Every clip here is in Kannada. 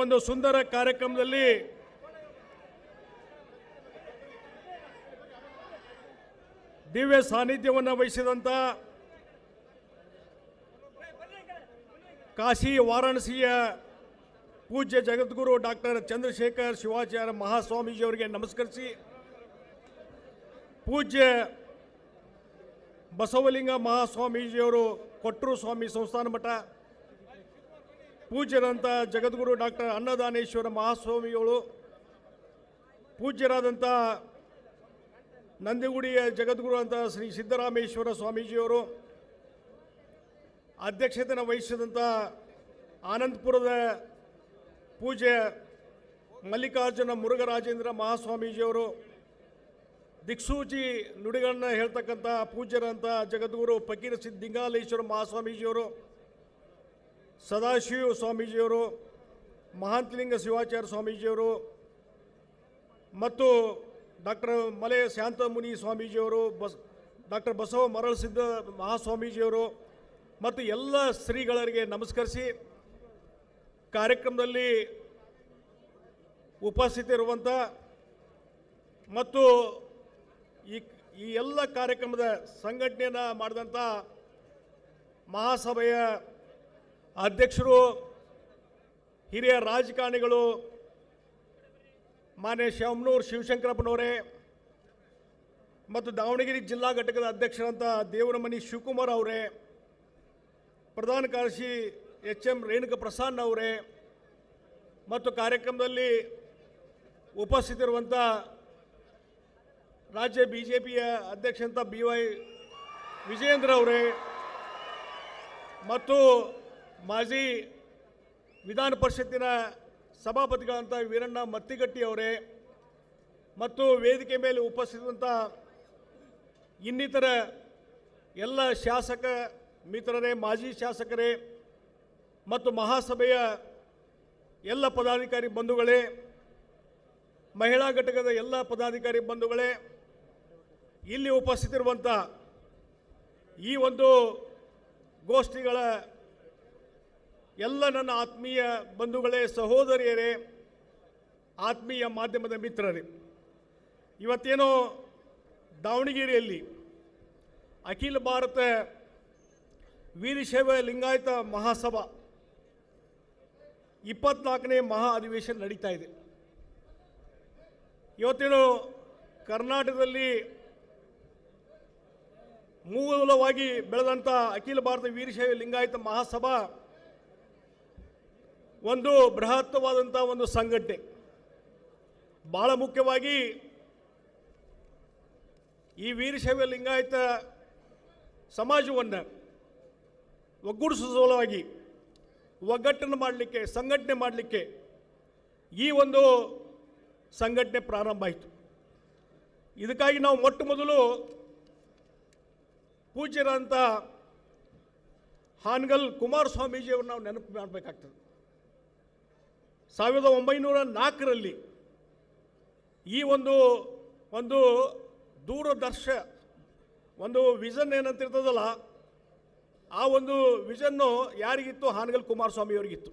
ಒಂದು ಸುಂದರ ಕಾರ್ಯಕ್ರಮದಲ್ಲಿ ದಿವ್ಯ ಸಾನ್ನಿಧ್ಯವನ್ನು ವಹಿಸಿದಂಥ ಕಾಶಿ ವಾರಾಣಸಿಯ ಪೂಜ್ಯ ಜಗದ್ಗುರು ಡಾಕ್ಟರ್ ಚಂದ್ರಶೇಖರ್ ಶಿವಾಚಾರ್ಯ ಮಹಾಸ್ವಾಮೀಜಿಯವರಿಗೆ ನಮಸ್ಕರಿಸಿ, ಪೂಜ್ಯ ಬಸವಲಿಂಗ ಮಹಾಸ್ವಾಮೀಜಿಯವರು ಕೊಟ್ಟೂರು ಸ್ವಾಮಿ ಸಂಸ್ಥಾನ ಮಠ, ಪೂಜ್ಯರಂಥ ಜಗದ್ಗುರು ಡಾಕ್ಟರ್ ಅನ್ನದಾನೇಶ್ವರ ಮಹಾಸ್ವಾಮಿಗಳು, ಪೂಜ್ಯರಾದಂಥ ನಂದಿಗುಡಿಯ ಜಗದ್ಗುರು ಅಂತ ಶ್ರೀ ಸಿದ್ದರಾಮೇಶ್ವರ ಸ್ವಾಮೀಜಿಯವರು, ಅಧ್ಯಕ್ಷತೆಯನ್ನು ವಹಿಸಿದಂಥ ಆನಂದಪುರದ ಪೂಜ್ಯ ಮಲ್ಲಿಕಾರ್ಜುನ ಮುರುಘರಾಜೇಂದ್ರ ಮಹಾಸ್ವಾಮೀಜಿಯವರು, ದಿಕ್ಸೂಚಿ ನುಡಿಗಳನ್ನ ಹೇಳ್ತಕ್ಕಂಥ ಪೂಜ್ಯರಂಥ ಜಗದ್ಗುರು ಫಕೀರ ಸಿದ್ದಿಂಗಾಲೇಶ್ವರ ಮಹಾಸ್ವಾಮೀಜಿಯವರು, ಸದಾಶಿವ ಸ್ವಾಮೀಜಿಯವರು, ಮಹಾಂತಲಿಂಗ ಶಿವಾಚಾರ್ಯ ಸ್ವಾಮೀಜಿಯವರು ಮತ್ತು ಡಾಕ್ಟರ್ ಮಲೆ ಶಾಂತಮುನಿ ಸ್ವಾಮೀಜಿಯವರು, ಡಾಕ್ಟರ್ ಬಸವ ಮರಳಸಿದ್ದ ಮಹಾಸ್ವಾಮೀಜಿಯವರು ಮತ್ತು ಎಲ್ಲ ಶ್ರೀಗಳಿಗೆ ನಮಸ್ಕರಿಸಿ, ಕಾರ್ಯಕ್ರಮದಲ್ಲಿ ಉಪಸ್ಥಿತರಿರುವಂಥ ಮತ್ತು ಈ ಎಲ್ಲ ಕಾರ್ಯಕ್ರಮದ ಸಂಘಟನೆಯನ್ನು ಮಾಡಿದಂಥ ಮಹಾಸಭೆಯ ಅಧ್ಯಕ್ಷರು, ಹಿರಿಯ ರಾಜಕಾರಣಿಗಳು, ಮಾನ್ಯ ಶಾಮನೂರು ಶಿವಶಂಕರಪ್ಪನವರೇ ಮತ್ತು ದಾವಣಗೆರೆ ಜಿಲ್ಲಾ ಘಟಕದ ಅಧ್ಯಕ್ಷರಂಥ ದೇವರಮನಿ ಶಿವಕುಮಾರ್ ಅವರೇ, ಪ್ರಧಾನ ಕಾರ್ಯದರ್ಶಿ ಎಚ್.ಎಂ. ರೇಣುಕಾ ಪ್ರಸಾದ್ ಅವರೇ ಮತ್ತು ಕಾರ್ಯಕ್ರಮದಲ್ಲಿ ಉಪಸ್ಥಿತರಿರುವಂಥ ರಾಜ್ಯ ಬಿಜೆಪಿಯ ಅಧ್ಯಕ್ಷರಂಥ BY ವಿಜಯೇಂದ್ರ ಅವರೇ ಮತ್ತು ಮಾಜಿ ವಿಧಾನ ಪರಿಷತ್ತಿನ ಸಭಾಪತಿಗಳಂಥ ವೀರಣ್ಣ ಮತ್ತಿಗಟ್ಟಿ ಅವರೇ ಮತ್ತು ವೇದಿಕೆ ಮೇಲೆ ಉಪಸ್ಥಿತವಂಥ ಇನ್ನಿತರ ಎಲ್ಲ ಶಾಸಕ ಮಿತ್ರರೇ, ಮಾಜಿ ಶಾಸಕರೇ ಮತ್ತು ಮಹಾಸಭೆಯ ಎಲ್ಲ ಪದಾಧಿಕಾರಿ ಬಂಧುಗಳೇ, ಮಹಿಳಾ ಘಟಕದ ಎಲ್ಲ ಪದಾಧಿಕಾರಿ ಬಂಧುಗಳೇ, ಇಲ್ಲಿ ಉಪಸ್ಥಿತರಿರುವಂಥ ಈ ಒಂದು ಗೋಷ್ಠಿಗಳ ಎಲ್ಲ ನನ್ನ ಆತ್ಮೀಯ ಬಂಧುಗಳೇ, ಸಹೋದರಿಯರೇ, ಆತ್ಮೀಯ ಮಾಧ್ಯಮದ ಮಿತ್ರರೇ, ಇವತ್ತೇನೋ ದಾವಣಗೆರೆಯಲ್ಲಿ ಅಖಿಲ ಭಾರತ ವೀರಶೈವ ಲಿಂಗಾಯತ ಮಹಾಸಭಾ 24ನೇ ಮಹಾ ಅಧಿವೇಶನ ನಡೀತಾ ಇದೆ. ಇವತ್ತೇನು ಕರ್ನಾಟಕದಲ್ಲಿ ಮೂಲವಾಗಿ ಬೆಳೆದಂಥ ಅಖಿಲ ಭಾರತ ವೀರಶೈವ ಲಿಂಗಾಯತ ಮಹಾಸಭಾ ಒಂದು ಬೃಹತ್ತವಾದಂಥ ಒಂದು ಸಂಘಟನೆ. ಭಾಳ ಮುಖ್ಯವಾಗಿ ಈ ವೀರಶೈವ ಲಿಂಗಾಯತ ಸಮಾಜವನ್ನು ಒಗ್ಗೂಡಿಸುವ ಸಲುವಾಗಿ ಒಗ್ಗಟ್ಟನ್ನು ಮಾಡಲಿಕ್ಕೆ, ಸಂಘಟನೆ ಮಾಡಲಿಕ್ಕೆ ಈ ಒಂದು ಸಂಘಟನೆ ಪ್ರಾರಂಭ ಆಯಿತು. ಇದಕ್ಕಾಗಿ ನಾವು ಮೊಟ್ಟ ಮೊದಲು ಪೂಜ್ಯರಂಥ ಹಾನಗಲ್ ಕುಮಾರಸ್ವಾಮೀಜಿಯವರು ನಾವು ನೆನಪು ಮಾಡಬೇಕಾಗ್ತದೆ. 1904ರಲ್ಲಿ ಈ ಒಂದು ದೂರದರ್ಶ ಒಂದು ವಿಷನ್ ಏನಂತಿರ್ತದಲ್ಲ, ಆ ಒಂದು ವಿಷನ್ನು ಯಾರಿಗಿತ್ತು? ಹಾನಗಲ್ ಕುಮಾರಸ್ವಾಮಿಯವರಿಗಿತ್ತು.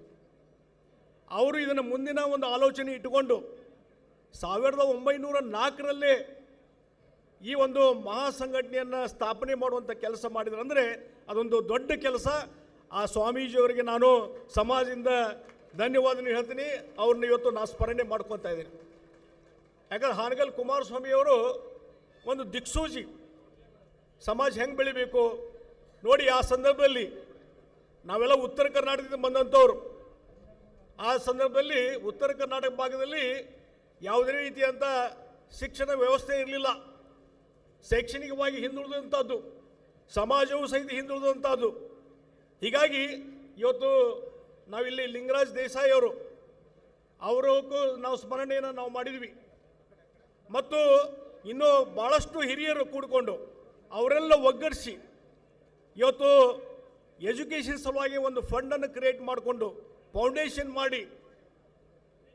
ಅವರು ಇದನ್ನು ಮುಂದಿನ ಒಂದು ಆಲೋಚನೆ ಇಟ್ಟುಕೊಂಡು 1904ರಲ್ಲೇ ಈ ಒಂದು ಮಹಾ ಸಂಘಟನೆಯನ್ನು ಸ್ಥಾಪನೆ ಮಾಡುವಂಥ ಕೆಲಸ ಮಾಡಿದ್ರು. ಅಂದರೆ ಅದೊಂದು ದೊಡ್ಡ ಕೆಲಸ. ಆ ಸ್ವಾಮೀಜಿಯವರಿಗೆ ನಾನು ಸಮಾಜದಿಂದ ಧನ್ಯವಾದ ಹೇಳ್ತೀನಿ. ಅವ್ರನ್ನ ಇವತ್ತು ನಾನು ಸ್ಮರಣೆ ಮಾಡ್ಕೊತಾ ಇದ್ದೀನಿ. ಯಾಕಂದ್ರೆ ಹಾನಗಲ್ ಕುಮಾರಸ್ವಾಮಿಯವರು ಒಂದು ದಿಕ್ಸೂಚಿ, ಸಮಾಜ ಹೆಂಗೆ ಬೆಳಿಬೇಕು ನೋಡಿ. ಆ ಸಂದರ್ಭದಲ್ಲಿ ನಾವೆಲ್ಲ ಉತ್ತರ ಕರ್ನಾಟಕದಿಂದ ಬಂದಂಥವ್ರು. ಆ ಸಂದರ್ಭದಲ್ಲಿ ಉತ್ತರ ಕರ್ನಾಟಕ ಭಾಗದಲ್ಲಿ ಯಾವುದೇ ರೀತಿಯಂಥ ಶಿಕ್ಷಣ ವ್ಯವಸ್ಥೆ ಇರಲಿಲ್ಲ. ಶೈಕ್ಷಣಿಕವಾಗಿ ಹಿಂದುಳಿದಂಥದ್ದು, ಸಮಾಜವೂ ಸಹಿತ ಹಿಂದುಳಿದಂಥದ್ದು. ಹೀಗಾಗಿ ಇವತ್ತು ನಾವಿಲ್ಲಿ ಲಿಂಗರಾಜ್ ದೇಸಾಯಿ ಅವರಿಗೂ ನಾವು ಸ್ಮರಣೆಯನ್ನು ನಾವು ಮಾಡಿದ್ವಿ. ಮತ್ತು ಇನ್ನೂ ಭಾಳಷ್ಟು ಹಿರಿಯರು ಕೂಡಿಕೊಂಡು ಅವರೆಲ್ಲ ಒಗ್ಗಡಿಸಿ ಇವತ್ತು ಎಜುಕೇಷನ್ ಸಲುವಾಗಿ ಒಂದು ಫಂಡನ್ನು ಕ್ರಿಯೇಟ್ ಮಾಡಿಕೊಂಡು ಫೌಂಡೇಶನ್ ಮಾಡಿ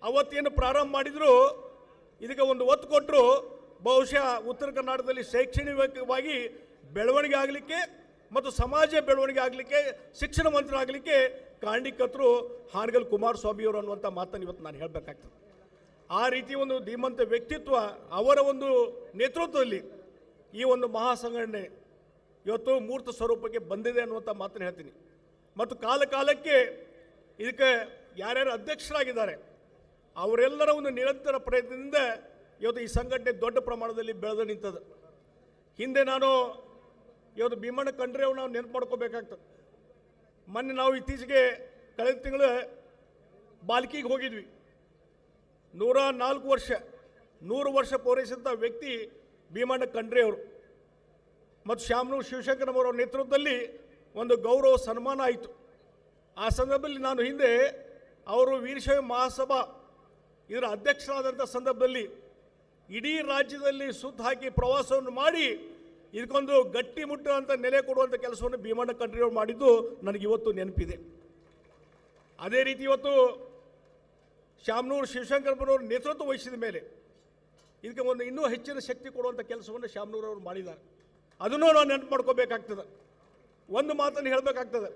ಅವತ್ತೇನು ಪ್ರಾರಂಭ ಮಾಡಿದ್ರು, ಇದಕ್ಕೆ ಒಂದು ಒತ್ತು ಕೊಟ್ಟರು. ಬಹುಶಃ ಉತ್ತರ ಕರ್ನಾಟಕದಲ್ಲಿ ಶೈಕ್ಷಣಿಕವಾಗಿ ಬೆಳವಣಿಗೆ ಆಗಲಿಕ್ಕೆ ಮತ್ತು ಸಮಾಜ ಬೆಳವಣಿಗೆ ಆಗಲಿಕ್ಕೆ, ಶಿಕ್ಷಣ ಮಂತ್ರಿ ಆಗಲಿಕ್ಕೆ ಕಾರಣೀಕರ್ತರು ಹಾನಗಲ್ ಕುಮಾರಸ್ವಾಮಿಯವರು ಅನ್ನುವಂಥ ಮಾತನ್ನು ಇವತ್ತು ನಾನು ಹೇಳಬೇಕಾಗ್ತದೆ. ಆ ರೀತಿ ಒಂದು ಧೀಮಂತ ವ್ಯಕ್ತಿತ್ವ ಅವರ ಒಂದು ನೇತೃತ್ವದಲ್ಲಿ ಈ ಒಂದು ಮಹಾಸಂಘಟನೆ ಇವತ್ತು ಮೂರ್ತ ಸ್ವರೂಪಕ್ಕೆ ಬಂದಿದೆ ಅನ್ನುವಂಥ ಮಾತನ್ನು ಹೇಳ್ತೀನಿ. ಮತ್ತು ಕಾಲಕ್ಕೆ ಇದಕ್ಕೆ ಯಾರ್ಯಾರು ಅಧ್ಯಕ್ಷರಾಗಿದ್ದಾರೆ ಅವರೆಲ್ಲರ ಒಂದು ನಿರಂತರ ಪ್ರಯತ್ನದಿಂದ ಇವತ್ತು ಈ ಸಂಘಟನೆ ದೊಡ್ಡ ಪ್ರಮಾಣದಲ್ಲಿ ಬೆಳೆದು ನಿಂತದ. ಹಿಂದೆ ನಾನು ಇವತ್ತು ಭೀಮಣ್ಣ ಖಂಡ್ರೆ ಅವ್ರು ನಾವು ನೆನಪು ಮಾಡ್ಕೋಬೇಕಾಗ್ತದೆ. ಮೊನ್ನೆ ನಾವು ಇತ್ತೀಚೆಗೆ ಕಳೆದ ತಿಂಗಳು ಬಾಲ್ಕಿಗೆ ಹೋಗಿದ್ವಿ. 100 ವರ್ಷ ಪೂರೈಸಿದಂಥ ವ್ಯಕ್ತಿ ಭೀಮಣ್ಣ ಖಂಡ್ರೆ ಅವರು ಮತ್ತು ಶ್ಯಾಮನೂರು ಶಿವಶಂಕರವರ ನೇತೃತ್ವದಲ್ಲಿ ಒಂದು ಗೌರವ ಸನ್ಮಾನ ಆಯಿತು. ಆ ಸಂದರ್ಭದಲ್ಲಿ ನಾನು ಹಿಂದೆ ಅವರು ವೀರಶೈವ ಮಹಾಸಭಾ ಇದರ ಅಧ್ಯಕ್ಷರಾದಂಥ ಸಂದರ್ಭದಲ್ಲಿ ಇಡೀ ರಾಜ್ಯದಲ್ಲಿ ಸುತ್ತ ಹಾಕಿ ಪ್ರವಾಸವನ್ನು ಮಾಡಿ ಇದಕ್ಕೊಂದು ಗಟ್ಟಿಮುಟ್ಟುವಂಥ ನೆಲೆ ಕೊಡುವಂಥ ಕೆಲಸವನ್ನು ಭೀಮಣ್ಣ ಖಂಡ್ರೆ ಅವರು ಮಾಡಿದ್ದು ನನಗಿವತ್ತು ನೆನಪಿದೆ. ಅದೇ ರೀತಿ ಇವತ್ತು ಶ್ಯಾಮನೂರು ಶಿವಶಂಕರಪ್ಪನವರು ನೇತೃತ್ವ ವಹಿಸಿದ ಮೇಲೆ ಇದಕ್ಕೆ ಒಂದು ಇನ್ನೂ ಹೆಚ್ಚಿನ ಶಕ್ತಿ ಕೊಡುವಂಥ ಕೆಲಸವನ್ನು ಶ್ಯಾಮನೂರವರು ಮಾಡಿದ್ದಾರೆ. ಅದನ್ನು ನಾವು ನೆನಪು ಮಾಡ್ಕೋಬೇಕಾಗ್ತದೆ. ಒಂದು ಮಾತನ್ನು ಹೇಳಬೇಕಾಗ್ತದೆ.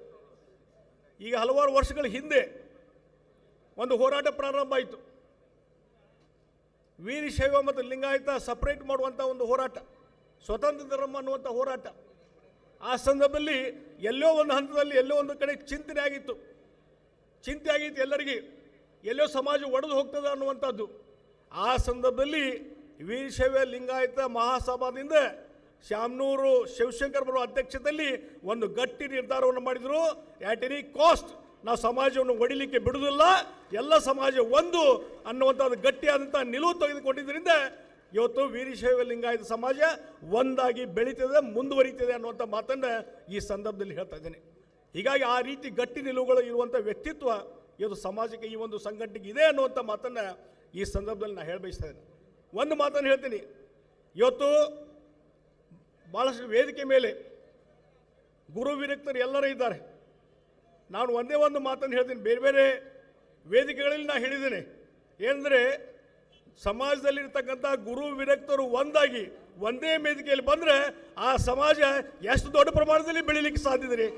ಈಗ ಹಲವಾರು ವರ್ಷಗಳ ಹಿಂದೆ ಒಂದು ಹೋರಾಟ ಪ್ರಾರಂಭ ಆಯಿತು. ವೀರಶೈವ ಮತ್ತು ಲಿಂಗಾಯತ ಸಪ್ರೇಟ್ ಮಾಡುವಂಥ ಒಂದು ಹೋರಾಟ, ಸ್ವತಂತ್ರ ಧರ್ಮ ಅನ್ನುವಂಥ ಹೋರಾಟ. ಆ ಸಂದರ್ಭದಲ್ಲಿ ಎಲ್ಲೋ ಒಂದು ಹಂತದಲ್ಲಿ ಎಲ್ಲೋ ಒಂದು ಕಡೆ ಚಿಂತೆ ಆಗಿತ್ತು ಎಲ್ಲರಿಗೆ, ಎಲ್ಲೋ ಸಮಾಜ ಒಡೆದು ಹೋಗ್ತದೆ ಅನ್ನುವಂಥದ್ದು. ಆ ಸಂದರ್ಭದಲ್ಲಿ ವೀರಶೈವ ಲಿಂಗಾಯತ ಮಹಾಸಭಾದಿಂದ ಶ್ಯಾಮನೂರು ಶಿವಶಂಕರಪ್ಪರ ಅಧ್ಯಕ್ಷತೆಯಲ್ಲಿ ಒಂದು ಗಟ್ಟಿ ನಿರ್ಧಾರವನ್ನು ಮಾಡಿದರು. ಆಟ್ ಎನಿ ಕಾಸ್ಟ್ ನಾವು ಸಮಾಜವನ್ನು ಒಡಿಲಿಕ್ಕೆ ಬಿಡುವುದಿಲ್ಲ, ಎಲ್ಲ ಸಮಾಜ ಒಂದು ಅನ್ನುವಂಥದ್ದು ಗಟ್ಟಿಯಾದಂಥ ನಿಲುವು ತೆಗೆದುಕೊಂಡಿದ್ದರಿಂದ ಇವತ್ತು ವೀರಶೈವ ಲಿಂಗಾಯತ ಸಮಾಜ ಒಂದಾಗಿ ಬೆಳೀತದೆ, ಮುಂದುವರಿತದೆ ಅನ್ನುವಂಥ ಮಾತನ್ನು ಈ ಸಂದರ್ಭದಲ್ಲಿ ಹೇಳ್ತಾ ಇದ್ದೇನೆ. ಹೀಗಾಗಿ ಆ ರೀತಿ ಗಟ್ಟಿ ನಿಲುವುಗಳು ಇರುವಂಥ ವ್ಯಕ್ತಿತ್ವ ಇವತ್ತು ಸಮಾಜಕ್ಕೆ ಈ ಒಂದು ಸಂಘಟನೆಗೆ ಇದೆ ಅನ್ನುವಂಥ ಮಾತನ್ನು ಈ ಸಂದರ್ಭದಲ್ಲಿ ನಾನು ಹೇಳಬಯಸ್ತಾ ಇದ್ದೇನೆ. ಒಂದು ಮಾತನ್ನು ಹೇಳ್ತೀನಿ. ಇವತ್ತು ಭಾಳಷ್ಟು ವೇದಿಕೆ ಮೇಲೆ ಗುರು ವಿರಕ್ತರು ಎಲ್ಲರೂ ಇದ್ದಾರೆ. ನಾನು ಒಂದೇ ಒಂದು ಮಾತನ್ನು ಹೇಳ್ತೀನಿ. ಬೇರೆ ಬೇರೆ ವೇದಿಕೆಗಳಲ್ಲಿ ನಾನು ಹೇಳಿದ್ದೇನೆ. ಏನಂದರೆ ಸಮಾಜದಲ್ಲಿರ್ತಕ್ಕಂಥ ಗುರು ವಿರಕ್ತರು ಒಂದಾಗಿ ಒಂದೇ ವೇದಿಕೆಯಲ್ಲಿ ಬಂದರೆ ಆ ಸಮಾಜ ಎಷ್ಟು ದೊಡ್ಡ ಪ್ರಮಾಣದಲ್ಲಿ ಬೆಳೀಲಿಕ್ಕೆ ಸಾಧ್ಯತೆ ರೀ.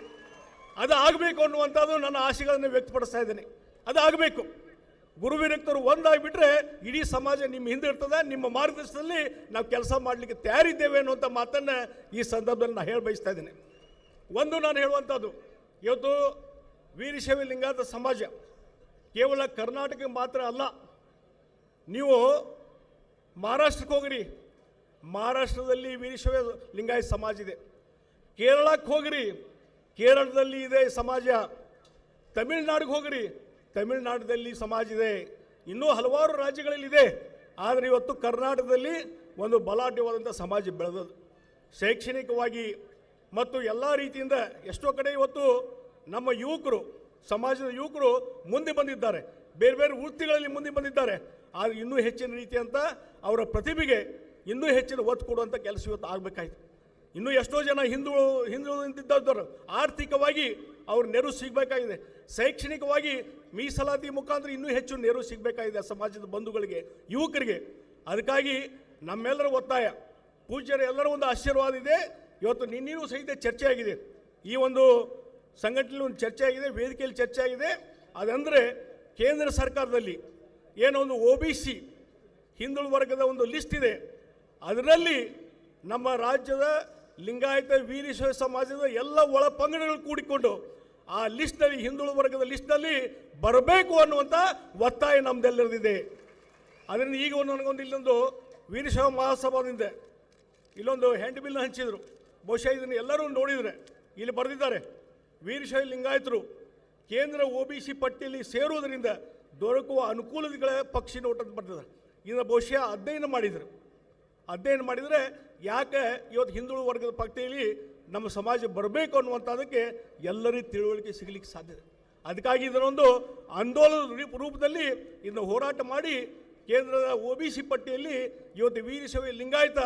ಅದು ಆಗಬೇಕು ಅನ್ನುವಂಥದ್ದು ನನ್ನ ಆಶೆಗಳನ್ನು ವ್ಯಕ್ತಪಡಿಸ್ತಾ ಇದ್ದೇನೆ. ಅದು ಆಗಬೇಕು. ಗುರು ವಿರಕ್ತರು ಒಂದಾಗಿಬಿಟ್ರೆ ಇಡೀ ಸಮಾಜ ನಿಮ್ಮ ಹಿಂದೆ ಇರ್ತದೆ. ನಿಮ್ಮ ಮಾರ್ಗದರ್ಶನದಲ್ಲಿ ನಾವು ಕೆಲಸ ಮಾಡಲಿಕ್ಕೆ ತಯಾರಿದ್ದೇವೆ ಅನ್ನುವಂಥ ಮಾತನ್ನು ಈ ಸಂದರ್ಭದಲ್ಲಿ ನಾನು ಹೇಳಿ ಬಯಸ್ತಾ ಇದ್ದೇನೆ. ಒಂದು ನಾನು ಹೇಳುವಂಥದ್ದು, ಇವತ್ತು ವೀರಶೈವ ಲಿಂಗಾಯತ ಸಮಾಜ ಕೇವಲ ಕರ್ನಾಟಕ ಮಾತ್ರ ಅಲ್ಲ. ನೀವು ಮಹಾರಾಷ್ಟ್ರಕ್ಕೆ ಹೋಗಿರಿ, ಮಹಾರಾಷ್ಟ್ರದಲ್ಲಿ ವೀರಶೈವ ಲಿಂಗಾಯತ ಸಮಾಜ ಇದೆ. ಕೇರಳಕ್ಕೆ ಹೋಗಿರಿ, ಕೇರಳದಲ್ಲಿ ಇದೆ ಸಮಾಜ. ತಮಿಳುನಾಡಿಗೆ ಹೋಗಿರಿ, ತಮಿಳುನಾಡಲ್ಲಿ ಸಮಾಜ ಇದೆ. ಇನ್ನೂ ಹಲವಾರು ರಾಜ್ಯಗಳಲ್ಲಿದೆ. ಆದರೆ ಇವತ್ತು ಕರ್ನಾಟಕದಲ್ಲಿ ಒಂದು ಬಲಾಢ್ಯವಾದಂಥ ಸಮಾಜ ಬೆಳೆದದು. ಶೈಕ್ಷಣಿಕವಾಗಿ ಮತ್ತು ಎಲ್ಲ ರೀತಿಯಿಂದ ಎಷ್ಟೋ ಕಡೆ ಇವತ್ತು ನಮ್ಮ ಯುವಕರು, ಸಮಾಜದ ಯುವಕರು ಮುಂದೆ ಬಂದಿದ್ದಾರೆ. ಬೇರೆ ಬೇರೆ ವೃತ್ತಿಗಳಲ್ಲಿ ಮುಂದೆ ಬಂದಿದ್ದಾರೆ. ಆದರೆ ಇನ್ನೂ ಹೆಚ್ಚಿನ ರೀತಿಯಂಥ ಅವರ ಪ್ರತಿಭೆಗೆ ಇನ್ನೂ ಹೆಚ್ಚಿನ ಒತ್ತು ಕೊಡುವಂಥ ಕೆಲಸ ಇವತ್ತು ಆಗಬೇಕಾಯ್ತು. ಇನ್ನೂ ಎಷ್ಟೋ ಜನ ಹಿಂದುಳಿದು ನಿಂತಿದ್ದಾರೆ. ಆರ್ಥಿಕವಾಗಿ ಅವ್ರ ನೆರವು ಸಿಗಬೇಕಾಗಿದೆ. ಶೈಕ್ಷಣಿಕವಾಗಿ ಮೀಸಲಾತಿ ಮುಖಾಂತರ ಇನ್ನೂ ಹೆಚ್ಚು ನೆರವು ಸಿಗಬೇಕಾಗಿದೆ ಸಮಾಜದ ಬಂಧುಗಳಿಗೆ, ಯುವಕರಿಗೆ. ಅದಕ್ಕಾಗಿ ನಮ್ಮೆಲ್ಲರ ಒತ್ತಾಯ, ಪೂಜ್ಯರ ಎಲ್ಲರ ಒಂದು ಆಶೀರ್ವಾದ ಇದೆ. ಇವತ್ತು ನಿನ್ನೆಯೂ ಸಹಿತ ಚರ್ಚೆ ಆಗಿದೆ. ಈ ಒಂದು ಸಂಘಟನೆಯಲ್ಲಿ ಒಂದು ಚರ್ಚೆ ಆಗಿದೆ, ವೇದಿಕೆಯಲ್ಲಿ ಚರ್ಚೆ ಆಗಿದೆ. ಅದಂದರೆ ಕೇಂದ್ರ ಸರ್ಕಾರದಲ್ಲಿ ಏನೋ ಒಂದು OBC ಹಿಂದುಳಿದ ವರ್ಗದ ಒಂದು ಲಿಸ್ಟ್ ಇದೆ. ಅದರಲ್ಲಿ ನಮ್ಮ ರಾಜ್ಯದ ಲಿಂಗಾಯತ ವೀರಶೈವ ಸಮಾಜದ ಎಲ್ಲ ಒಳ ಪಂಗಡಗಳು ಕೂಡಿಕೊಂಡು ಆ ಲಿಸ್ಟ್ನಲ್ಲಿ, ಹಿಂದುಳಿದ ವರ್ಗದ ಲಿಸ್ಟ್ನಲ್ಲಿ ಬರಬೇಕು ಅನ್ನುವಂಥ ಒತ್ತಾಯ ನಮ್ಮದೆಲ್ಲರದಿದೆ. ಅದರಿಂದ ಈಗ ನನಗೊಂದು ಇಲ್ಲೊಂದು ವೀರಶೈವ ಮಹಾಸಭಾದಿಂದ ಇಲ್ಲೊಂದು ಹ್ಯಾಂಡ್ ಬಿಲ್ನ ಹಂಚಿದರು. ಬಹುಶಃ ಇದನ್ನು ಎಲ್ಲರೂ ನೋಡಿದರೆ ಇಲ್ಲಿ ಬರೆದಿದ್ದಾರೆ, ವೀರಶೈವ ಲಿಂಗಾಯತರು ಕೇಂದ್ರ OBC ಪಟ್ಟಿಯಲ್ಲಿ ಸೇರುವುದರಿಂದ ದೊರಕುವ ಅನುಕೂಲತೆಗಳ ಪಕ್ಷಿ ನೋಟ ಅಂತ ಬರ್ತಿದ್ದಾರೆ. ಇದನ್ನು ಬಹುಶಃ ಅಧ್ಯಯನ ಮಾಡಿದರೆ ಯಾಕೆ ಇವತ್ತು ಹಿಂದುಳಿದ ವರ್ಗದ ಪಟ್ಟಿಯಲ್ಲಿ ನಮ್ಮ ಸಮಾಜ ಬರಬೇಕು ಅನ್ನುವಂಥದ್ದಕ್ಕೆ ಎಲ್ಲರಿಗೂ ತಿಳುವಳಿಕೆ ಸಿಗಲಿಕ್ಕೆ ಸಾಧ್ಯತೆ. ಅದಕ್ಕಾಗಿ ಇದನ್ನೊಂದು ಆಂದೋಲನದ ರೂಪದಲ್ಲಿ ಇದನ್ನು ಹೋರಾಟ ಮಾಡಿ ಕೇಂದ್ರದ OBC ಪಟ್ಟಿಯಲ್ಲಿ ಇವತ್ತು ವೀರಶೈವ ಲಿಂಗಾಯತ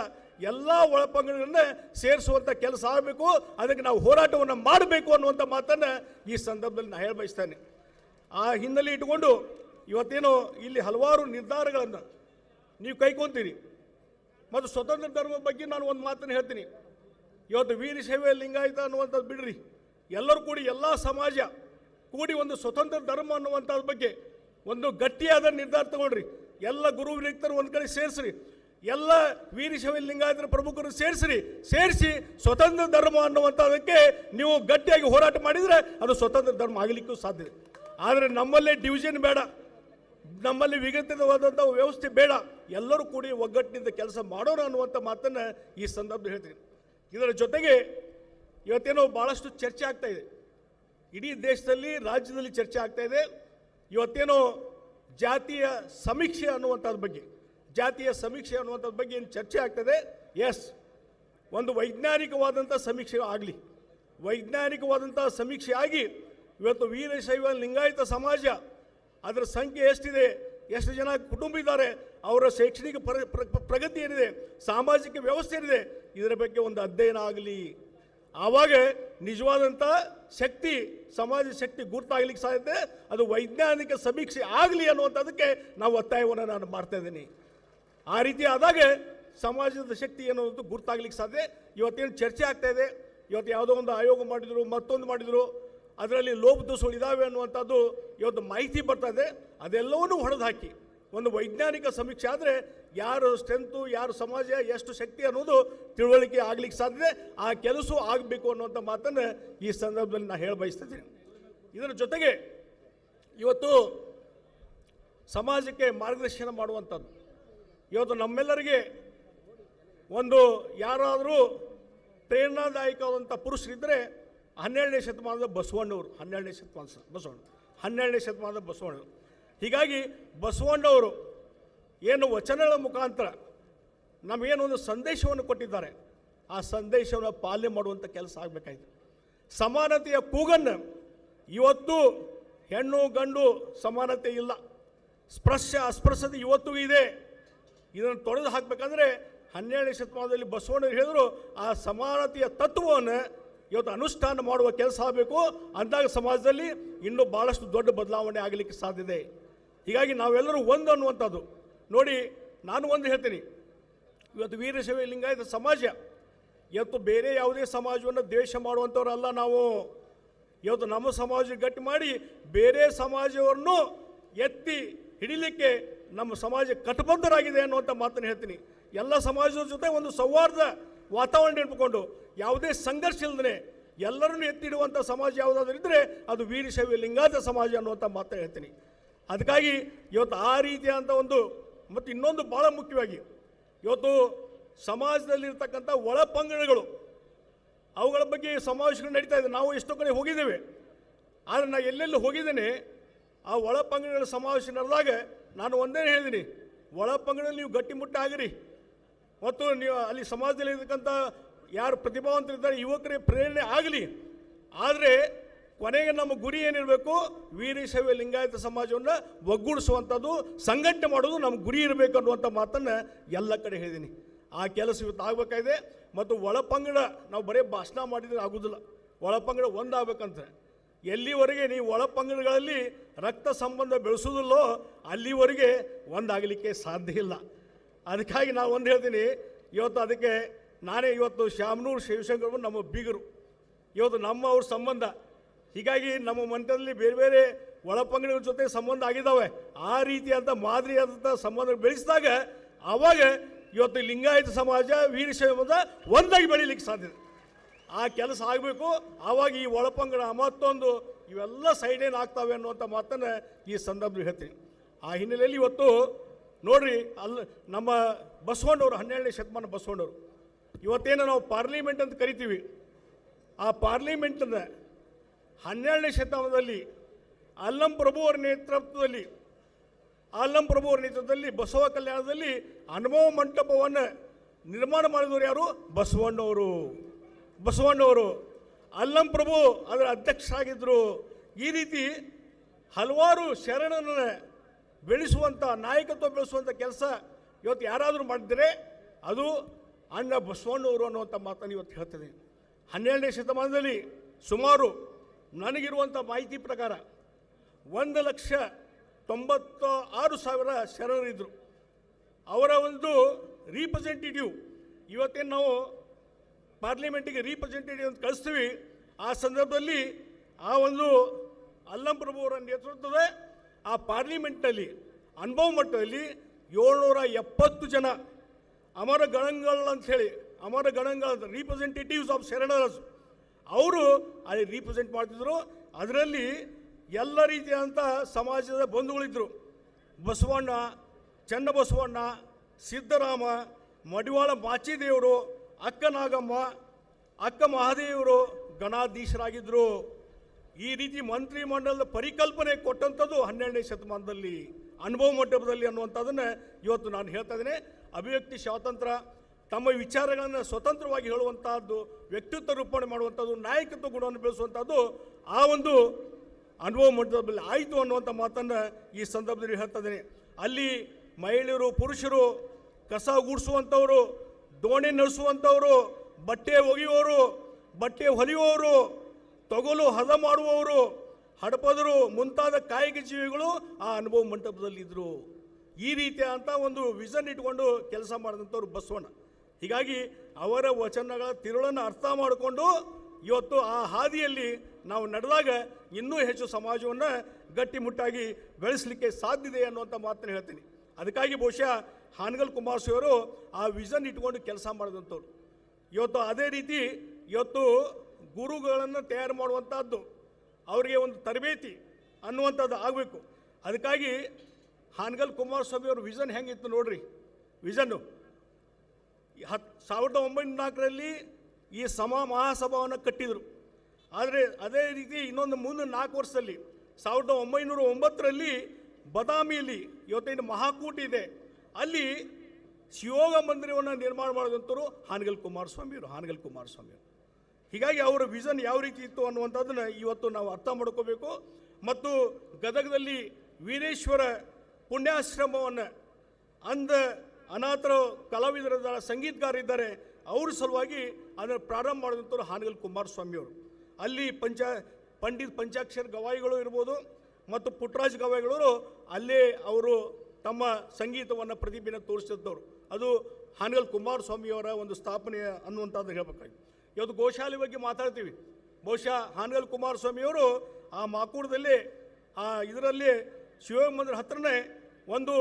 ಎಲ್ಲ ಒಳಪಂಗಡಗಳನ್ನ ಸೇರಿಸುವಂಥ ಕೆಲಸ ಆಗಬೇಕು. ಅದಕ್ಕೆ ನಾವು ಹೋರಾಟವನ್ನು ಮಾಡಬೇಕು ಅನ್ನುವಂಥ ಮಾತನ್ನು ಈ ಸಂದರ್ಭದಲ್ಲಿ ನಾನು ಹೇಳಬಯಸ್ತೇನೆ. ಆ ಹಿನ್ನೆಲೆ ಇಟ್ಟುಕೊಂಡು ಇವತ್ತೇನು ಇಲ್ಲಿ ಹಲವಾರು ನಿರ್ಧಾರಗಳನ್ನು ನೀವು ಕೈಗೊಂತೀರಿ. ಮತ್ತು ಸ್ವತಂತ್ರ ಧರ್ಮದ ಬಗ್ಗೆ ನಾನು ಒಂದು ಮಾತನ್ನು ಹೇಳ್ತೀನಿ. ಇವತ್ತು ವೀರಶೈವ ಲಿಂಗಾಯತ ಅನ್ನುವಂಥದ್ದು ಬಿಡ್ರಿ, ಎಲ್ಲರೂ ಕೂಡಿ ಎಲ್ಲ ಸಮಾಜ ಕೂಡಿ ಒಂದು ಸ್ವತಂತ್ರ ಧರ್ಮ ಅನ್ನುವಂಥದ್ರ ಬಗ್ಗೆ ಒಂದು ಗಟ್ಟಿಯಾದ ನಿರ್ಧಾರ ತಗೊಳ್ರಿ. ಎಲ್ಲ ಗುರು ವಿರಕ್ತರು ಒಂದು ಕಡೆ ಸೇರಿಸ್ರಿ, ಎಲ್ಲ ವೀರಶೈವ ಲಿಂಗಾಯತರ ಪ್ರಮುಖರು ಸೇರಿಸಿ ಸ್ವತಂತ್ರ ಧರ್ಮ ಅನ್ನುವಂಥದಕ್ಕೆ ನೀವು ಗಟ್ಟಿಯಾಗಿ ಹೋರಾಟ ಮಾಡಿದರೆ ಅದು ಸ್ವತಂತ್ರ ಧರ್ಮ ಆಗಲಿಕ್ಕೂ ಸಾಧ್ಯ. ಆದರೆ ನಮ್ಮಲ್ಲೇ ಡಿವಿಷನ್ ಬೇಡ, ನಮ್ಮಲ್ಲಿ ವಿಘಟಿತವಾದಂಥ ವ್ಯವಸ್ಥೆ ಬೇಡ, ಎಲ್ಲರೂ ಕೂಡಿ ಒಗ್ಗಟ್ಟಿನಿಂದ ಕೆಲಸ ಮಾಡೋಣ ಅನ್ನುವಂಥ ಮಾತನ್ನು ಈ ಸಂದರ್ಭದಲ್ಲಿ ಹೇಳ್ತೀನಿ. ಇದರ ಜೊತೆಗೆ ಇವತ್ತೇನೋ ಭಾಳಷ್ಟು ಚರ್ಚೆ ಆಗ್ತಾ ಇದೆ, ಇಡೀ ದೇಶದಲ್ಲಿ ರಾಜ್ಯದಲ್ಲಿ ಚರ್ಚೆ ಆಗ್ತಾ ಇದೆ. ಇವತ್ತೇನೋ ಜಾತಿಯ ಸಮೀಕ್ಷೆ ಅನ್ನುವಂಥದ್ರ ಬಗ್ಗೆ ಏನು ಚರ್ಚೆ ಆಗ್ತದೆ. ಎಸ್, ಒಂದು ವೈಜ್ಞಾನಿಕವಾದಂಥ ಸಮೀಕ್ಷೆ ಆಗಲಿ, ವೈಜ್ಞಾನಿಕವಾದಂಥ ಸಮೀಕ್ಷೆ ಆಗಿ ಇವತ್ತು ವೀರಶೈವ ಲಿಂಗಾಯತ ಸಮಾಜ ಅದರ ಸಂಖ್ಯೆ ಎಷ್ಟಿದೆ, ಎಷ್ಟು ಜನ ಕುಟುಂಬ ಇದ್ದಾರೆ, ಅವರ ಶೈಕ್ಷಣಿಕ ಪ್ರಗತಿ ಏನಿದೆ, ಸಾಮಾಜಿಕ ವ್ಯವಸ್ಥೆ ಏನಿದೆ, ಇದರ ಬಗ್ಗೆ ಒಂದು ಅಧ್ಯಯನ ಆಗಲಿ. ಆವಾಗ ನಿಜವಾದಂಥ ಶಕ್ತಿ, ಸಮಾಜ ಶಕ್ತಿ ಗುರುತಾಗಲಿಕ್ಕೆ ಸಾಧ್ಯತೆ, ಅದು ವೈಜ್ಞಾನಿಕ ಸಮೀಕ್ಷೆ ಆಗಲಿ ಅನ್ನುವಂಥದ್ದಕ್ಕೆ ನಾವು ಒತ್ತಾಯವನ್ನು ನಾನು ಮಾಡ್ತಾ ಇದ್ದೀನಿ. ಆ ರೀತಿ ಆದಾಗ ಸಮಾಜದ ಶಕ್ತಿ ಏನು ಅಂತ ಗುರುತಾಗ್ಲಿಕ್ಕೆ ಸಾಧ್ಯ. ಇವತ್ತೇನು ಚರ್ಚೆ ಆಗ್ತಾ ಇದೆ, ಇವತ್ತು ಯಾವುದೋ ಒಂದು ಆಯೋಗ ಮಾಡಿದರು, ಮತ್ತೊಂದು ಮಾಡಿದರು, ಅದರಲ್ಲಿ ಲೋಪದೋಷಗಳು ಇದ್ದಾವೆ ಅನ್ನುವಂಥದ್ದು ಇವತ್ತು ಮಾಹಿತಿ ಬರ್ತಾ ಇದೆ. ಅದೆಲ್ಲವನ್ನೂ ಹೊಡೆದು ಹಾಕಿ ಒಂದು ವೈಜ್ಞಾನಿಕ ಸಮೀಕ್ಷೆ ಆದರೆ ಯಾರು ಸ್ಟ್ರೆಂತು, ಯಾರು ಸಮಾಜ, ಎಷ್ಟು ಶಕ್ತಿ ಅನ್ನೋದು ತಿಳುವಳಿಕೆ ಆಗಲಿಕ್ಕೆ ಸಾಧ್ಯತೆ. ಆ ಕೆಲಸ ಆಗಬೇಕು ಅನ್ನುವಂಥ ಮಾತನ್ನು ಈ ಸಂದರ್ಭದಲ್ಲಿ ನಾನು ಹೇಳ ಬಯಸ್ತಿದ್ದೀನಿ. ಇದರ ಜೊತೆಗೆ ಇವತ್ತು ಸಮಾಜಕ್ಕೆ ಮಾರ್ಗದರ್ಶನ ಮಾಡುವಂಥದ್ದು, ಇವತ್ತು ನಮ್ಮೆಲ್ಲರಿಗೆ ಒಂದು ಯಾರಾದರೂ ಪ್ರೇರಣಾದಾಯಕವಾದಂಥ ಪುರುಷರಿದ್ದರೆ 12ನೇ ಶತಮಾನದ ಬಸವಣ್ಣವರು, 12ನೇ ಶತಮಾನದ ಬಸವಣ್ಣವರು. ಹೀಗಾಗಿ ಬಸವಣ್ಣವರು ಏನು ವಚನಗಳ ಮುಖಾಂತರ ನಮಗೇನೊಂದು ಸಂದೇಶವನ್ನು ಕೊಟ್ಟಿದ್ದಾರೆ, ಆ ಸಂದೇಶವನ್ನು ಪಾಲನೆ ಮಾಡುವಂಥ ಕೆಲಸ ಆಗಬೇಕಾಯಿತು. ಸಮಾನತೆಯ ಕೂಗನ್ನು ಇವತ್ತು ಹೆಣ್ಣು ಗಂಡು ಸಮಾನತೆ ಇಲ್ಲ, ಅಸ್ಪೃಶ್ಯತೆ ಇವತ್ತು ಇದೆ. ಇದನ್ನು ತೊಡೆದು ಹಾಕಬೇಕಂದ್ರೆ 12ನೇ ಶತಮಾನದಲ್ಲಿ ಬಸವಣ್ಣರು ಹೇಳಿದ್ರು, ಆ ಸಮಾನತೆಯ ತತ್ವವನ್ನು ಇವತ್ತು ಅನುಷ್ಠಾನ ಮಾಡುವ ಕೆಲಸ ಆಗಬೇಕು. ಅಂದಾಗ ಸಮಾಜದಲ್ಲಿ ಇನ್ನೂ ಭಾಳಷ್ಟು ದೊಡ್ಡ ಬದಲಾವಣೆ ಆಗಲಿಕ್ಕೆ ಸಾಧ್ಯತೆ. ಹೀಗಾಗಿ ನಾವೆಲ್ಲರೂ ಒಂದು ಅನ್ನುವಂಥದ್ದು ನೋಡಿ. ನಾನು ಒಂದು ಹೇಳ್ತೀನಿ, ಇವತ್ತು ವೀರಶೈವ ಲಿಂಗಾಯತ ಸಮಾಜ ಇವತ್ತು ಬೇರೆ ಯಾವುದೇ ಸಮಾಜವನ್ನು ದ್ವೇಷ ಮಾಡುವಂಥವ್ರಲ್ಲ ನಾವು. ಇವತ್ತು ನಮ್ಮ ಸಮಾಜ ಗಟ್ಟಿ ಮಾಡಿ ಬೇರೆ ಸಮಾಜವನ್ನು ಎತ್ತಿ ಹಿಡಿಲಿಕ್ಕೆ ನಮ್ಮ ಸಮಾಜ ಕಟಿಬದ್ಧರಾಗಿದೆ ಅನ್ನುವಂಥ ಮಾತನ್ನು ಹೇಳ್ತೀನಿ. ಎಲ್ಲ ಸಮಾಜದ ಜೊತೆ ಒಂದು ಸೌಹಾರ್ದ ವಾತಾವರಣ ಇಟ್ಕೊಂಡು ಯಾವುದೇ ಸಂಘರ್ಷ ಇಲ್ಲದೇ ಎಲ್ಲರನ್ನು ಎತ್ತಿಡುವಂಥ ಸಮಾಜ ಯಾವುದಾದ್ರೂ ಇದ್ದರೆ ಅದು ವೀರಶೈವ ಲಿಂಗಾಯತ ಸಮಾಜ ಅನ್ನುವಂಥ ಮಾತನ್ನು ಹೇಳ್ತೀನಿ. ಅದಕ್ಕಾಗಿ ಇವತ್ತು ಆ ರೀತಿಯಾದಂಥ ಒಂದು, ಮತ್ತು ಇನ್ನೊಂದು ಭಾಳ ಮುಖ್ಯವಾಗಿ ಇವತ್ತು ಸಮಾಜದಲ್ಲಿರ್ತಕ್ಕಂಥ ಒಳ ಪಂಗಡಗಳು, ಅವುಗಳ ಬಗ್ಗೆ ಸಮಾವೇಶಗಳು ನಡೀತಾ ಇದೆ. ನಾವು ಎಷ್ಟೋ ಕಡೆ ಹೋಗಿದ್ದೇವೆ, ಆದರೆ ನಾನು ಎಲ್ಲೆಲ್ಲಿ ಹೋಗಿದ್ದೇನೆ ಆ ಒಳ ಪಂಗಡಗಳ ಸಮಾವೇಶ ನಡೆದಾಗ ನಾನು ಒಂದೇ ಹೇಳಿದ್ದೀನಿ, ಒಳ ಪಂಗಡದಲ್ಲಿ ನೀವು ಗಟ್ಟಿಮುಟ್ಟಾಗಿರಿ, ಮತ್ತು ನೀವು ಅಲ್ಲಿ ಸಮಾಜದಲ್ಲಿ ಇರ್ತಕ್ಕಂಥ ಯಾರು ಪ್ರತಿಭಾವಂತರಿದ್ದಾರೆ ಯುವಕರಿಗೆ ಪ್ರೇರಣೆ ಆಗಲಿ. ಆದರೆ ಕೊನೆಗೆ ನಮ್ಮ ಗುರಿ ಏನಿರಬೇಕು, ವೀರಶೈವ ಲಿಂಗಾಯತ ಸಮಾಜವನ್ನು ಒಗ್ಗೂಡಿಸುವಂಥದ್ದು, ಸಂಘಟನೆ ಮಾಡೋದು ನಮ್ಮ ಗುರಿ ಇರಬೇಕು ಅನ್ನುವಂಥ ಮಾತನ್ನು ಎಲ್ಲ ಕಡೆ ಹೇಳಿದ್ದೀನಿ. ಆ ಕೆಲಸ ಇವತ್ತು ಆಗಬೇಕಾಗಿದೆ. ಮತ್ತು ಒಳಪಂಗಡ ನಾವು ಬರೀ ಭಾಷಣ ಮಾಡಿದರೆ ಆಗೋದಿಲ್ಲ, ಒಳಪಂಗಡ ಒಂದಾಗಬೇಕಂತ. ಎಲ್ಲಿವರೆಗೆ ನೀವು ಒಳಪಂಗಡಗಳಲ್ಲಿ ರಕ್ತ ಸಂಬಂಧ ಬೆಳೆಸೋದಿಲ್ಲೋ ಅಲ್ಲಿವರೆಗೆ ಒಂದಾಗಲಿಕ್ಕೆ ಸಾಧ್ಯ ಇಲ್ಲ. ಅದಕ್ಕಾಗಿ ನಾನು ಒಂದು ಹೇಳ್ತೀನಿ, ಇವತ್ತು ಅದಕ್ಕೆ ನಾನೇ ಇವತ್ತು ಶಾಮನೂರು ಶಿವಶಂಕರವರು ನಮ್ಮ ಬೀಗರು, ಇವತ್ತು ನಮ್ಮ ಅವ್ರ ಸಂಬಂಧ. ಹೀಗಾಗಿ ನಮ್ಮ ಮಂಟದಲ್ಲಿ ಬೇರೆ ಬೇರೆ ಒಳಪಂಗಡಗಳ ಜೊತೆ ಸಂಬಂಧ ಆಗಿದ್ದಾವೆ. ಆ ರೀತಿಯಾದಂಥ ಮಾದರಿಯಾದಂಥ ಸಂಬಂಧ ಬೆಳೆಸಿದಾಗ ಆವಾಗ ಇವತ್ತು ಲಿಂಗಾಯತ ಸಮಾಜ ವೀರಶೈವ ಒಂದಾಗಿ ಬೆಳೀಲಿಕ್ಕೆ ಸಾಧ್ಯತೆ. ಆ ಕೆಲಸ ಆಗಬೇಕು. ಆವಾಗ ಈ ಒಳಪಂಗಡ ಮತ್ತೊಂದು ಇವೆಲ್ಲ ಸೈಡೇನು ಆಗ್ತಾವೆ ಅನ್ನುವಂಥ ಮಾತನ್ನು ಈ ಸಂದರ್ಭದಲ್ಲಿ ಹೇಳ್ತೀನಿ. ಆ ಹಿನ್ನೆಲೆಯಲ್ಲಿ ಇವತ್ತು ನೋಡ್ರಿ, ನಮ್ಮ ಬಸವಣ್ಣವರು 12ನೇ ಶತಮಾನ ಬಸವಣ್ಣವರು ಇವತ್ತೇನು ನಾವು ಪಾರ್ಲಿಮೆಂಟ್ ಅಂತ ಕರಿತೀವಿ, ಆ ಪಾರ್ಲಿಮೆಂಟನ್ನು 12ನೇ ಶತಮಾನದಲ್ಲಿ ಅಲ್ಲಂ ಪ್ರಭುವರ ನೇತೃತ್ವದಲ್ಲಿ ಬಸವ ಕಲ್ಯಾಣದಲ್ಲಿ ಅನುಭವ ಮಂಟಪವನ್ನು ನಿರ್ಮಾಣ ಮಾಡಿದವರು ಯಾರು? ಬಸವಣ್ಣವರು. ಅಲ್ಲಂ ಪ್ರಭು ಅದರ ಅಧ್ಯಕ್ಷರಾಗಿದ್ದರು. ಈ ರೀತಿ ಹಲವಾರು ಶರಣರನ್ನು ಬೆಳೆಸುವಂಥ, ನಾಯಕತ್ವ ಬೆಳೆಸುವಂಥ ಕೆಲಸ ಇವತ್ತು ಯಾರಾದರೂ ಮಾಡಿದರೆ ಅದು ಅಣ್ಣ ಬಸವಣ್ಣವರು ಅನ್ನುವಂಥ ಮಾತನ್ನು ಇವತ್ತು ಹೇಳ್ತದೆ. 12ನೇ ಶತಮಾನದಲ್ಲಿ ಸುಮಾರು ನನಗಿರುವಂಥ ಮಾಹಿತಿ ಪ್ರಕಾರ 1,96,000 ಶರಣರಿದ್ದರು. ಅವರ ಒಂದು ರೀಪ್ರೆಸೆಂಟೇಟಿವ್ ಇವತ್ತೇನು ನಾವು ಪಾರ್ಲಿಮೆಂಟಿಗೆ ರೀಪ್ರೆಸೆಂಟೇಟಿವ್ ಅಂತ ಕಳಿಸ್ತೀವಿ, ಆ ಸಂದರ್ಭದಲ್ಲಿ ಆ ಒಂದು ಅಲ್ಲಂ ಪ್ರಭು ಅವರ ನೇತೃತ್ವದ ಆ ಪಾರ್ಲಿಮೆಂಟ್ನಲ್ಲಿ ಅನುಭವ ಮಟ್ಟದಲ್ಲಿ 770 ಜನ ಅಮರ ಗಣಗಳು ಅಂಥೇಳಿ ಅಮರ ಗಣಗಳ ರಿಪ್ರೆಸೆಂಟೇಟಿವ್ಸ್ ಆಫ್ ಶರಣರಸ್ ಅವರು ಅಲ್ಲಿ ರೀಪ್ರೆಸೆಂಟ್ ಮಾಡ್ತಿದ್ರು. ಅದರಲ್ಲಿ ಎಲ್ಲ ರೀತಿಯಾದಂಥ ಸಮಾಜದ ಬಂಧುಗಳಿದ್ದರು. ಬಸವಣ್ಣ, ಚನ್ನಬಸವಣ್ಣ, ಸಿದ್ದರಾಮ, ಮಡಿವಾಳ ಮಾಚಿದೇವರು, ಅಕ್ಕ ನಾಗಮ್ಮ, ಅಕ್ಕ ಮಹಾದೇವರು ಗಣಾಧೀಶರಾಗಿದ್ದರು. ಈ ರೀತಿ ಮಂತ್ರಿ ಮಂಡಲದ ಪರಿಕಲ್ಪನೆ ಕೊಟ್ಟಂಥದ್ದು 12ನೇ ಶತಮಾನದಲ್ಲಿ ಅನುಭವ ಮಂಟಪದಲ್ಲಿ ಅನ್ನುವಂಥದ್ದನ್ನು ಇವತ್ತು ನಾನು ಹೇಳ್ತಾ ಇದ್ದೇನೆ. ಅಭಿವ್ಯಕ್ತಿ ಸ್ವಾತಂತ್ರ್ಯ, ತಮ್ಮ ವಿಚಾರಗಳನ್ನು ಸ್ವತಂತ್ರವಾಗಿ ಹೇಳುವಂಥದ್ದು, ವ್ಯಕ್ತಿತ್ವ ರೂಪಣೆ ಮಾಡುವಂಥದ್ದು, ನಾಯಕತ್ವ ಗುಣವನ್ನು ಬೆಳೆಸುವಂಥದ್ದು ಆ ಒಂದು ಅನುಭವ ಮಂಟಪದಲ್ಲಿ ಆಯಿತು ಅನ್ನುವಂಥ ಮಾತನ್ನು ಈ ಸಂದರ್ಭದಲ್ಲಿ ಹೇಳ್ತಾ ಇದ್ದೇನೆ. ಅಲ್ಲಿ ಮಹಿಳೆಯರು, ಪುರುಷರು, ಕಸ ಗುಡಿಸುವಂಥವರು, ದೋಣಿ ನಡೆಸುವಂಥವರು, ಬಟ್ಟೆ ಒಗೆಯುವವರು, ಬಟ್ಟೆ ಹೊಲಿಯುವವರು, ತೊಗಲು ಹದ ಮಾಡುವವರು, ಹಡಪದರು ಮುಂತಾದ ಕಾಯಿಕ ಜೀವಿಗಳು ಆ ಅನುಭವ ಮಂಟಪದಲ್ಲಿದ್ದರು. ಈ ರೀತಿಯಾದಂಥ ಒಂದು ವಿಷನ್ ಇಟ್ಕೊಂಡು ಕೆಲಸ ಮಾಡಿದಂಥವ್ರು ಬಸವಣ್ಣ. ಹೀಗಾಗಿ ಅವರ ವಚನಗಳ ತಿರುಳನ್ನು ಅರ್ಥ ಮಾಡಿಕೊಂಡು ಇವತ್ತು ಆ ಹಾದಿಯಲ್ಲಿ ನಾವು ನಡೆದಾಗ ಇನ್ನೂ ಹೆಚ್ಚು ಸಮಾಜವನ್ನು ಗಟ್ಟಿಮುಟ್ಟಾಗಿ ಬೆಳೆಸಲಿಕ್ಕೆ ಸಾಧ್ಯತೆ ಅನ್ನುವಂಥ ಮಾತನ್ನು ಹೇಳ್ತೀನಿ. ಅದಕ್ಕಾಗಿ ಬಹುಶಃ ಹಾನಗಲ್ ಕುಮಾರಸ್ವಾಮಿ ಅವರು ಆ ವಿಷನ್ ಇಟ್ಕೊಂಡು ಕೆಲಸ ಮಾಡಿದಂಥವ್ರು. ಇವತ್ತು ಅದೇ ರೀತಿ ಇವತ್ತು ಗುರುಗಳನ್ನು ತಯಾರು ಮಾಡುವಂಥದ್ದು, ಅವರಿಗೆ ಒಂದು ತರಬೇತಿ ಅನ್ನುವಂಥದ್ದು ಆಗಬೇಕು. ಅದಕ್ಕಾಗಿ ಹಾನಗಲ್ ಕುಮಾರಸ್ವಾಮಿ ಅವ್ರ ವಿಷನ್ ಹೆಂಗಿತ್ತು ನೋಡ್ರಿ. ವಿಷನ್ನು 1904ರಲ್ಲಿ ಈ ಮಹಾಸಭಾವನ್ನು ಕಟ್ಟಿದರು. ಆದರೆ ಅದೇ ರೀತಿ ಇನ್ನೊಂದು ಮುಂದೆ 4 ವರ್ಷದಲ್ಲಿ 1909ರಲ್ಲಿ ಬದಾಮಿಯಲ್ಲಿ ಇವತ್ತೇನು ಮಹಾಕೂಟ ಇದೆ, ಅಲ್ಲಿ ಶಿವಯೋಗ ಮಂದಿರವನ್ನು ನಿರ್ಮಾಣ ಮಾಡಿದಂಥವ್ರು ಹಾನಗಲ್ ಕುಮಾರಸ್ವಾಮಿಯವರು. ಹೀಗಾಗಿ ಅವರ ವಿಷನ್ ಯಾವ ರೀತಿ ಇತ್ತು ಅನ್ನುವಂಥದ್ದನ್ನು ಇವತ್ತು ನಾವು ಅರ್ಥ ಮಾಡ್ಕೋಬೇಕು. ಮತ್ತು ಗದಗದಲ್ಲಿ ವೀರೇಶ್ವರ ಪುಣ್ಯಾಶ್ರಮವನ್ನು ಅನಾಥರು ಕಲಾವಿದರ ಸಂಗೀತಗಾರಿದ್ದಾರೆ, ಅವ್ರ ಸಲುವಾಗಿ ಅದನ್ನು ಪ್ರಾರಂಭ ಮಾಡಿದಂಥವ್ರು ಹಾನಗಲ್ ಕುಮಾರಸ್ವಾಮಿಯವರು. ಅಲ್ಲಿ ಪಂಡಿತ್ ಪಂಚಾಕ್ಷರ ಗವಾಯಿಗಳು ಇರ್ಬೋದು ಮತ್ತು ಪುಟ್ಟರಾಜ ಗವಾಯಿಗಳು ಅಲ್ಲೇ ಅವರು ತಮ್ಮ ಸಂಗೀತವನ್ನು ಪ್ರತಿಭೆಯನ್ನು ತೋರಿಸಿದ್ದವರು. ಅದು ಹಾನಗಲ್ ಕುಮಾರಸ್ವಾಮಿಯವರ ಒಂದು ಸ್ಥಾಪನೆ ಅನ್ನುವಂಥದ್ದು ಹೇಳಬೇಕಾಗಿ. ಇವತ್ತು ಗೋಶಾಲೆ ಬಗ್ಗೆ ಮಾತಾಡ್ತೀವಿ. ಬಹುಶಃ ಹಾನಗಲ್ ಕುಮಾರಸ್ವಾಮಿಯವರು ಆ ಮಾಕೂಡದಲ್ಲಿ ಇದರಲ್ಲಿ ಶಿವಯೋಗ ಮಂದಿರ ಹತ್ರನೇ ಒಂದು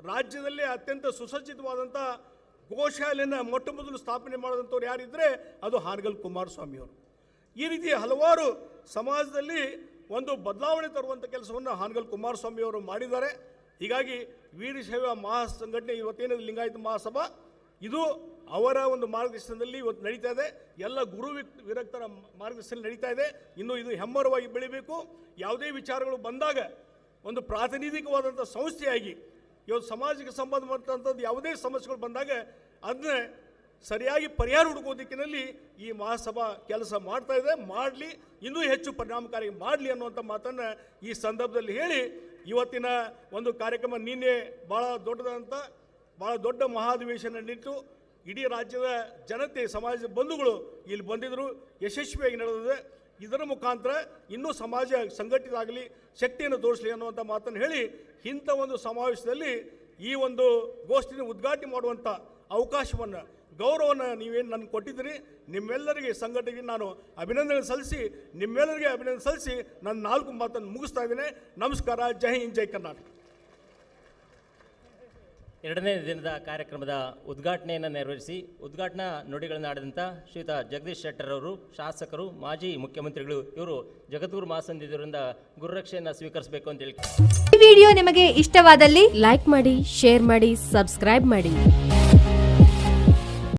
ರಾಜ್ಯದಲ್ಲೇ ಅತ್ಯಂತ ಸುಸಜ್ಜಿತವಾದಂಥ ಗೋಶಾಲೆಯನ್ನು ಮೊಟ್ಟ ಮೊದಲು ಸ್ಥಾಪನೆ ಮಾಡಿದಂಥವ್ರು ಯಾರಿದ್ದರೆ ಅದು ಹಾನಗಲ್ ಕುಮಾರಸ್ವಾಮಿಯವರು. ಈ ರೀತಿ ಹಲವಾರು ಸಮಾಜದಲ್ಲಿ ಒಂದು ಬದಲಾವಣೆ ತರುವಂಥ ಕೆಲಸವನ್ನು ಹಾನಗಲ್ ಕುಮಾರಸ್ವಾಮಿಯವರು ಮಾಡಿದ್ದಾರೆ. ಹೀಗಾಗಿ ವೀರಶೈವ ಮಹಾಸಂಘಟನೆ ಇವತ್ತೇನಿದೆ ಲಿಂಗಾಯತ ಮಹಾಸಭಾ, ಇದು ಅವರ ಒಂದು ಮಾರ್ಗದರ್ಶನದಲ್ಲಿ ಇವತ್ತು ನಡೀತಾ ಇದೆ. ಎಲ್ಲ ಗುರು ವಿರಕ್ತರ ಮಾರ್ಗದರ್ಶನದಲ್ಲಿ ನಡೀತಾ ಇದೆ. ಇನ್ನು ಇದು ಹೆಮ್ಮರವಾಗಿ ಬೆಳಿಬೇಕು. ಯಾವುದೇ ವಿಚಾರಗಳು ಬಂದಾಗ ಒಂದು ಪ್ರಾತಿನಿಧಿಕವಾದಂಥ ಸಂಸ್ಥೆಯಾಗಿ ಇವತ್ತು ಸಮಾಜಕ್ಕೆ ಸಂಬಂಧಪಟ್ಟಂಥದ್ದು ಯಾವುದೇ ಸಮಸ್ಯೆಗಳು ಬಂದಾಗ ಅದನ್ನ ಸರಿಯಾಗಿ ಪರಿಹಾರ ಹುಡುಕುವ ದಿಕ್ಕಿನಲ್ಲಿ ಈ ಮಹಾಸಭಾ ಕೆಲಸ ಮಾಡ್ತಾ ಇದೆ. ಮಾಡಲಿ, ಇನ್ನೂ ಹೆಚ್ಚು ಪರಿಣಾಮಕಾರಿ ಮಾಡಲಿ ಅನ್ನುವಂಥ ಮಾತನ್ನು ಈ ಸಂದರ್ಭದಲ್ಲಿ ಹೇಳಿ, ಇವತ್ತಿನ ಒಂದು ಕಾರ್ಯಕ್ರಮ ನಿನ್ನೆ ಭಾಳ ದೊಡ್ಡ ಮಹಾಧಿವೇಶನ ನಡೆಯಿತು. ಇಡೀ ರಾಜ್ಯದ ಜನತೆ, ಸಮಾಜದ ಬಂಧುಗಳು ಇಲ್ಲಿ ಬಂದಿದ್ದರು, ಯಶಸ್ವಿಯಾಗಿ ನಡೆದಿದೆ. ಇದರ ಮುಖಾಂತರ ಇನ್ನೂ ಸಮಾಜ ಸಂಘಟಿತ ಆಗಲಿ, ಶಕ್ತಿಯನ್ನು ತೋರಿಸಲಿ ಅನ್ನುವಂಥ ಮಾತನ್ನು ಹೇಳಿ, ಇಂಥ ಒಂದು ಸಮಾವೇಶದಲ್ಲಿ ಈ ಒಂದು ಗೋಷ್ಠಿನ ಉದ್ಘಾಟನೆ ಮಾಡುವಂಥ ಅವಕಾಶವನ್ನು, ಗೌರವವನ್ನು ನೀವೇನು ನನಗೆ ಕೊಟ್ಟಿದ್ದೀರಿ, ನಿಮ್ಮೆಲ್ಲರಿಗೆ ಸಂಘಟನೆಗೆ ನಾನು ಅಭಿನಂದನೆ ಸಲ್ಲಿಸಿ ನನ್ನ 4 ಮಾತನ್ನು ಮುಗಿಸ್ತಾ ಇದ್ದೇನೆ. ನಮಸ್ಕಾರ. ಜೈ ಹಿಂದ್, ಜೈ ಕರ್ನಾಟಕ. 2ನೇ ದಿನದ ಕಾರ್ಯಕ್ರಮದ ಉದ್ಘಾಟನೆಯನ್ನು ನೆರವೇರಿಸಿ ಉದ್ಘಾಟನಾ ನುಡಿಗಳನ್ನು ಆಡಿದಂಥ ಶ್ರೀಯುತ ಜಗದೀಶ್ ಶೆಟ್ಟರ್ ಅವರು, ಶಾಸಕರು, ಮಾಜಿ ಮುಖ್ಯಮಂತ್ರಿಗಳು, ಇವರು ಜಗದ್ಗುರು ಮಹಾಸಂಧಿಯವರಿಂದ ಗುರುರಕ್ಷೆಯನ್ನು ಸ್ವೀಕರಿಸಬೇಕು ಅಂತ ಹೇಳಿ. ಈ ವಿಡಿಯೋ ನಿಮಗೆ ಇಷ್ಟವಾದಲ್ಲಿ ಲೈಕ್ ಮಾಡಿ, ಶೇರ್ ಮಾಡಿ, ಸಬ್ಸ್ಕ್ರೈಬ್ ಮಾಡಿ.